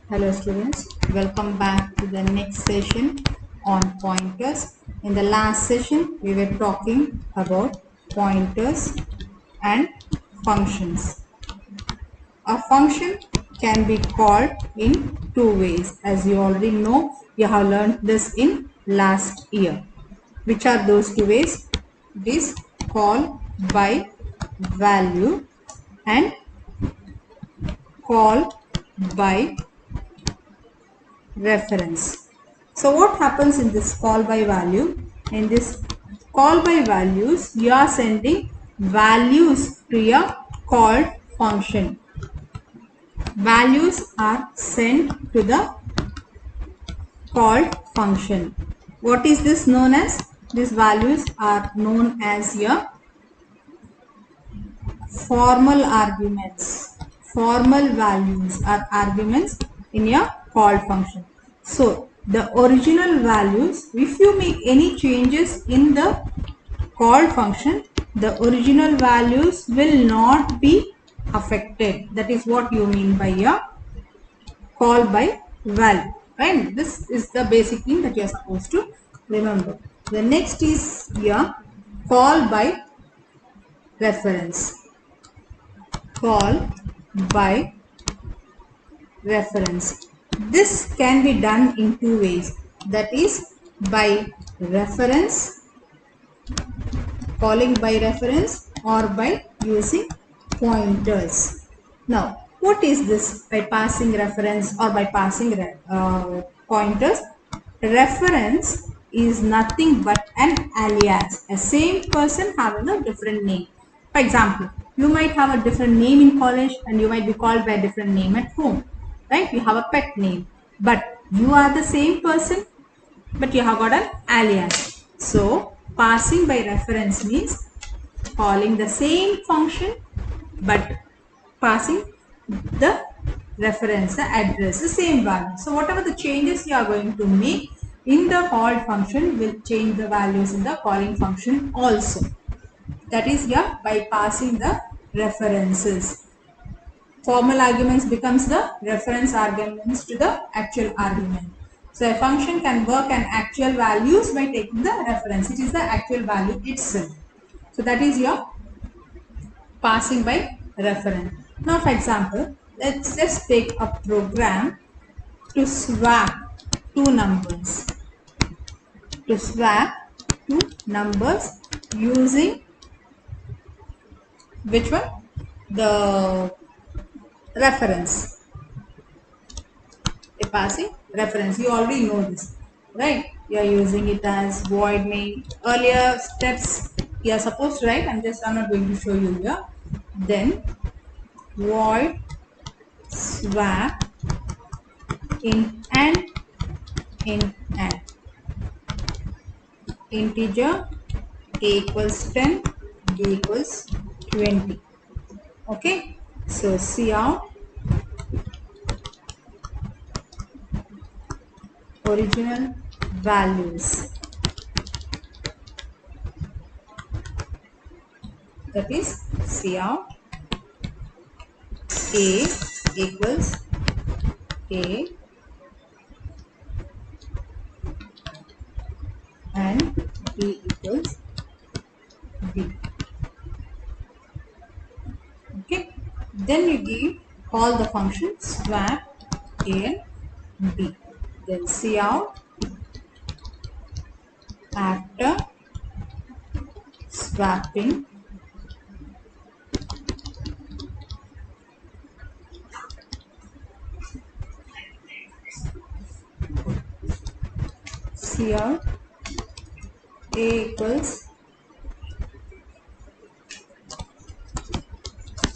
Hello students, welcome back to the next session on pointers. In the last session, we were talking about pointers and functions. A function can be called in two ways. As you already know, you have learned this in last year. Which are those two ways? It is call by value and call by reference. So what happens in this call by value? In this call by values, you are sending values to your called function. Values are sent to the called function. What is this known as? These values are known as your formal arguments. Formal values are arguments in your call function. So the original values, if you make any changes in the call function, the original values will not be affected. That is what you mean by your call by value. Right? This is the basic thing that you are supposed to remember. The next is your call by reference. Call by reference. This can be done in two ways. That is by reference, calling by reference, or by using pointers. Now, what is this by passing reference or by passing pointers? Reference is nothing but an alias, a same person having a different name. For example, you might have a different name in college and you might be called by a different name at home, right? You have a pet name, but you are the same person, but you have got an alias. So passing by reference means calling the same function but passing the reference, the address, the same value. So whatever the changes you are going to make in the called function will change the values in the calling function also. That is here by passing the references. Formal arguments becomes the reference arguments to the actual argument. So a function can work on actual values by taking the reference. It is the actual value itself. So that is your passing by reference. Now for example, let's just take a program to swap two numbers. To swap two numbers using which one? The reference. A passing reference. You already know this, right? You are using it as void main. Earlier steps you are supposed to write. I'm not going to show you here. Then void swap in and integer a equals 10, b equals 20. Okay, so see out original values, that is see out a equals a and b equals b. Okay, then you give call the function swap a and b. Then see out after swapping see out a equals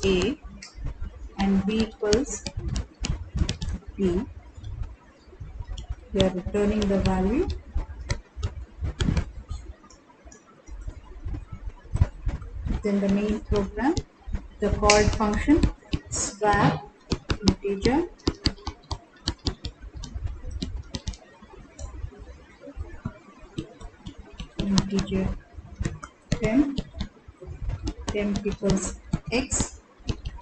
a and b equals b. We are returning the value. Then the main program, the called function swap integer integer temp equals x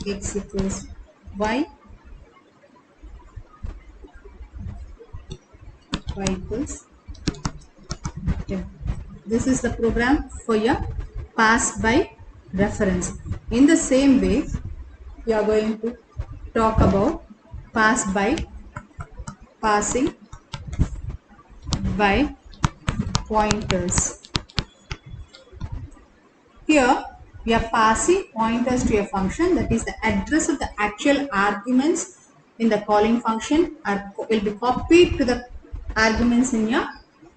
equals y, y equals 10. This is the program for your pass by reference. In the same way, we are going to talk about passing by pointers. Here we are passing pointers to a function, that is the address of the actual arguments in the calling function will be copied to the arguments in your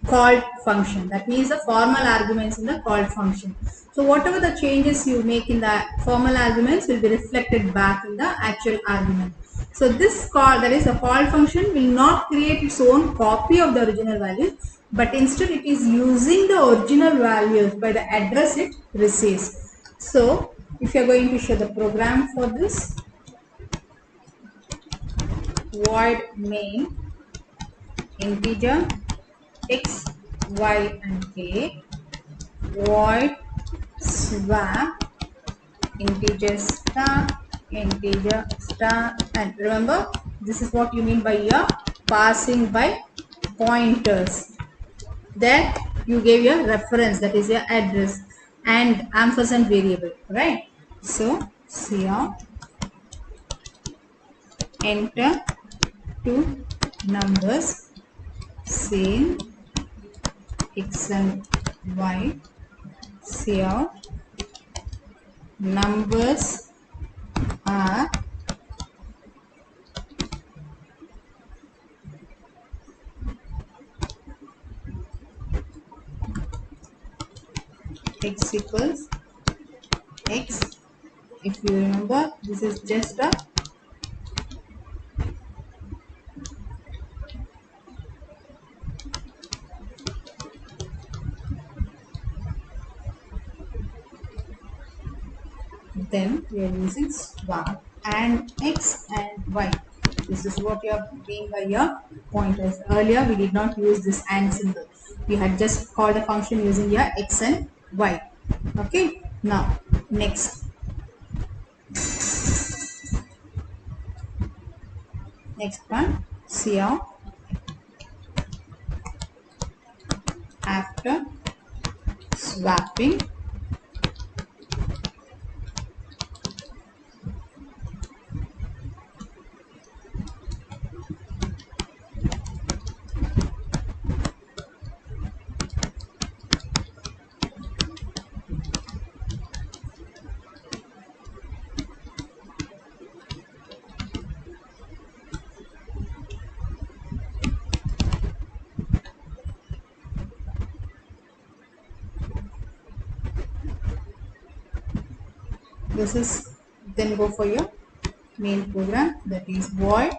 called function. That means the formal arguments in the called function. So whatever the changes you make in the formal arguments will be reflected back in the actual argument. So this call, that is the call function, will not create its own copy of the original values, but instead it is using the original values by the address it receives. So if you are going to show the program for this, void main integer x, y and k, void swap integer star, and remember this is what you mean by your passing by pointers. There you gave your reference, that is your address, and ampersand variable, right? So cout, enter two numbers, same x and y, cout numbers are x equals x. If you remember, this is just a then we are using swap and x and y. This is what you are doing by your pointers. Earlier we did not use this and symbol. We had just called the function using your x and y. Okay. Now next one, cout after swapping this is, then go for your main program, that is void.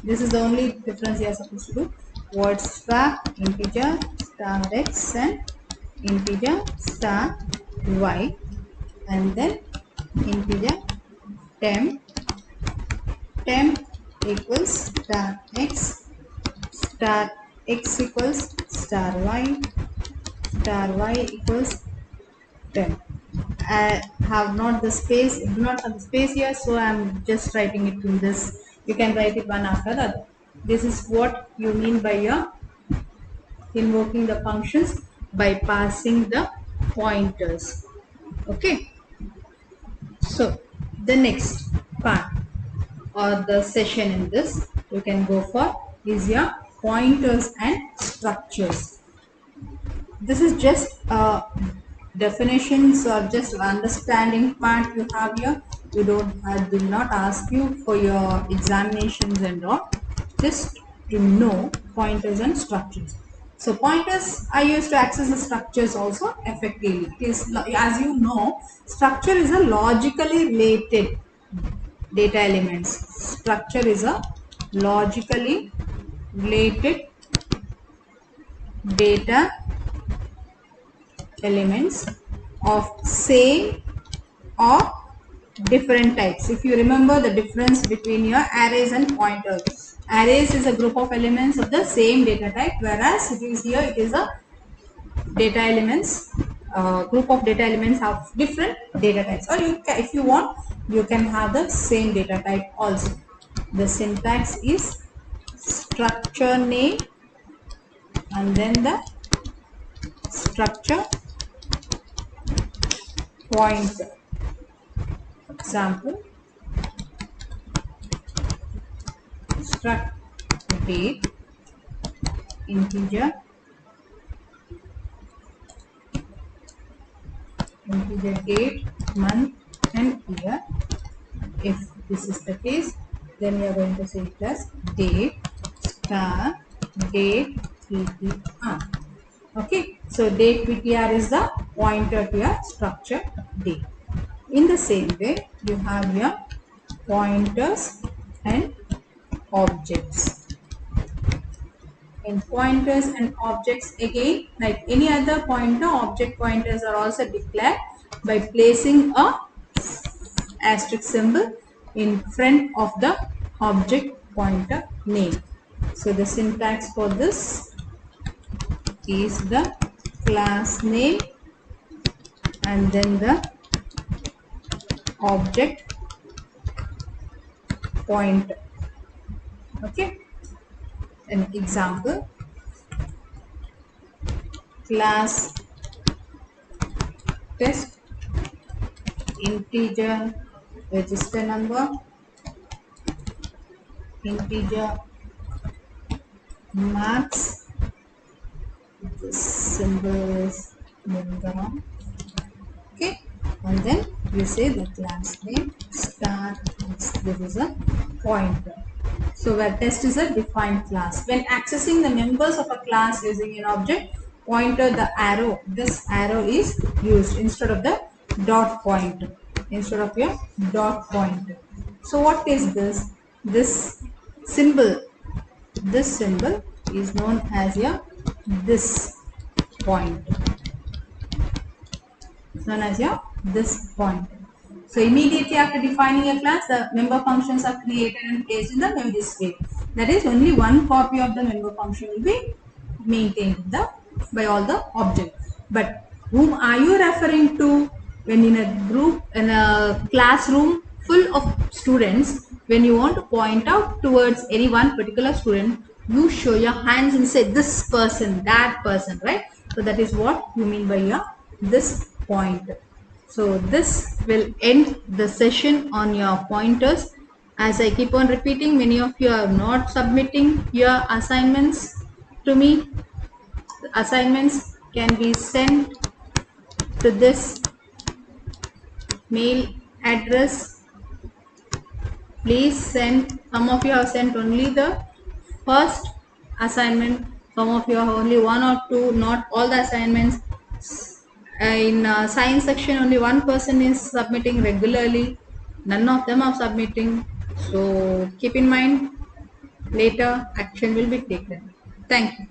This is the only difference you are supposed to do. Void swap integer star x and integer star y, and then integer temp equals star x equals star y equals temp. I have not the space, do not have the space here, so I am just writing it in this. You can write it one after the other. This is what you mean by your invoking the functions by passing the pointers. Okay. So the next part or the session in this you can go for is your pointers and structures. This is just definitions or just understanding part you have here. You don't, I will not ask you for your examinations and all, just to know pointers and structures. So pointers are used to access the structures also effectively. It is, as you know, structure is a logically related data elements. Structure is a logically related data elements of same or different types. If you remember the difference between your arrays and pointers, arrays is a group of elements of the same data type, whereas it is here, it is a data elements, group of data elements of different data types. Or you can, if you want, you can have the same data type also. The syntax is structure name and then the structure pointer. Example, struct date, integer date, month and year. If this is the case, then we are going to say it as date star date ptr. Okay, so date ptr is the pointer to your structure date. In the same way, you have your pointers and objects. In pointers and objects, again, like any other pointer, object pointers are also declared by placing a asterisk symbol in front of the object pointer name. So the syntax for this is the class name and then the object pointer. Okay, an example, class test, integer register number, integer marks, this symbol is moving around. Okay, and then you say the class name star, this is a pointer. So where test is a defined class. When accessing the members of a class using an object pointer, the arrow, this arrow is used instead of the dot pointer, instead of your dot pointer. So what is this? This symbol is known as your this pointer. Known as your this pointer. So immediately after defining a class, the member functions are created and placed in the memory state. That is, only one copy of the member function will be maintained by all the objects. But whom are you referring to when in a group, in a classroom full of students, when you want to point out towards any one particular student, you show your hands and say this person, that person, right? So that is what you mean by your this pointer. So this will end the session on your pointers. As I keep on repeating, many of you are not submitting your assignments to me. The assignments can be sent to this mail address. Please send. Some of you have sent only the first assignment. Some of you have only one or two, not all the assignments. In science section, only one person is submitting regularly. None of them are submitting. So keep in mind, later action will be taken. Thank you.